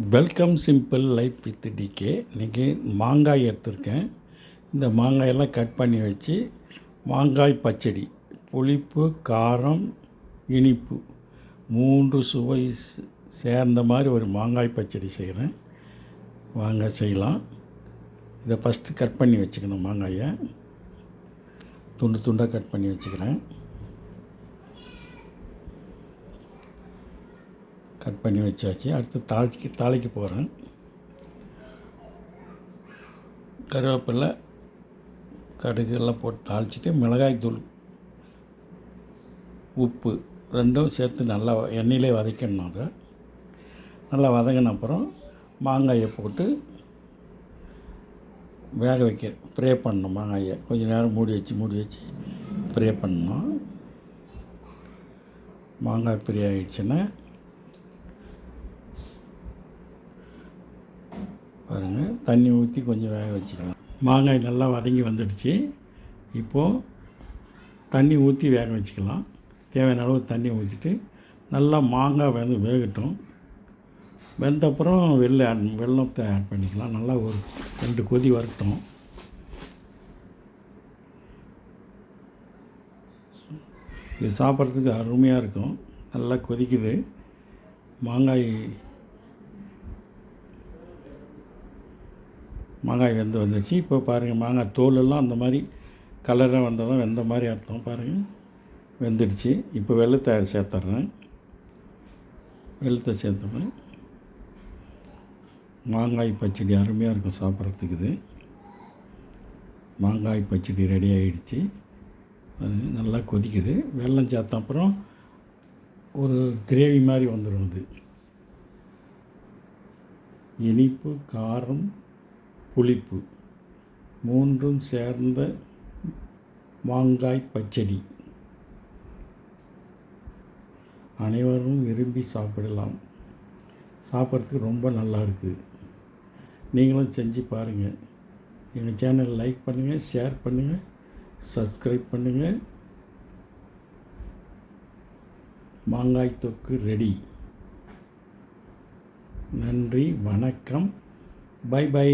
Welcome simple life with DK. இன்றைக்கி மாங்காய் எடுத்திருக்கேன். இந்த மாங்காயெல்லாம் கட் பண்ணி வச்சு மாங்காய் பச்சடி, புளிப்பு, காரம், இனிப்பு 3 சுவை சேர்ந்த மாதிரி ஒரு மாங்காய் பச்சடி செய்கிறேன். வாங்க செய்யலாம். இதை ஃபஸ்ட்டு கட் பண்ணி வச்சுக்கணும். மாங்காயை துண்டு துண்டாக கட் பண்ணி வச்சுக்கிறேன். கட் பண்ணி வச்சாச்சு. அடுத்து தாளிக்க போகிறேன். கருவேப்பிலை, கடுகு எல்லாம் போட்டு தாளிச்சிட்டு மிளகாய் தூள், உப்பு ரெண்டும் சேர்த்து நல்லா எண்ணெயிலே வதக்கணும். அதை நல்லா வதங்கின அப்புறம் மாங்காயை போட்டு வேக வைக்க ஃப்ரை பண்ணணும். மாங்காயை கொஞ்சம் நேரம் மூடி வச்சு ஃப்ரை பண்ணணும். மாங்காய் ஃப்ரை ஆகிடுச்சுன்னா பாருங்கள், தண்ணி ஊற்றி கொஞ்சம் வேக வச்சுக்கலாம். மாங்காய் நல்லா வதங்கி வந்துடுச்சு. இப்போது தண்ணி ஊற்றி வேக வச்சுக்கலாம். தேவையான அளவு தண்ணி ஊற்றிட்டு நல்லா மாங்காய் வேகட்டும். வெந்தப்புறம் வெல்லத்தை ஆட் பண்ணிக்கலாம். நல்லா ஒரு 2 கொதி வரட்டும். இது சாப்பிட்றதுக்கு அருமையாக இருக்கும். நல்லா கொதிக்குது. மாங்காய் வந்துடுச்சு. இப்போ பாருங்கள், மாங்காய் தோலெல்லாம் அந்த மாதிரி கலராக வந்தால் தான் வெந்த மாதிரி அர்த்தம். பாருங்கள், வெந்துடுச்சு. இப்போ வெல்லத்தை சேர்த்துட்றேன். மாங்காய் பச்சடி அருமையாக இருக்கும் சாப்பிட்றதுக்கு. இது மாங்காய் பச்சடி ரெடி ஆகிடுச்சு. நல்லா கொதிக்குது. வெல்லம் சேர்த்த அப்புறம் ஒரு கிரேவி மாதிரி வந்துடும். இது இனிப்பு, காரம், புளிப்பு 3ம் சேர்ந்த மாங்காய் பச்சடி. அனைவரும் விரும்பி சாப்பிடலாம். சாப்பிட்றதுக்கு ரொம்ப நல்லா இருக்குது. நீங்களும் செஞ்சு பாருங்கள். எங்கள் சேனல் லைக் பண்ணுங்கள், ஷேர் பண்ணுங்கள், சப்ஸ்கிரைப் பண்ணுங்கள். மாங்காய் தொக்கு ரெடி. நன்றி, வணக்கம், பை பை.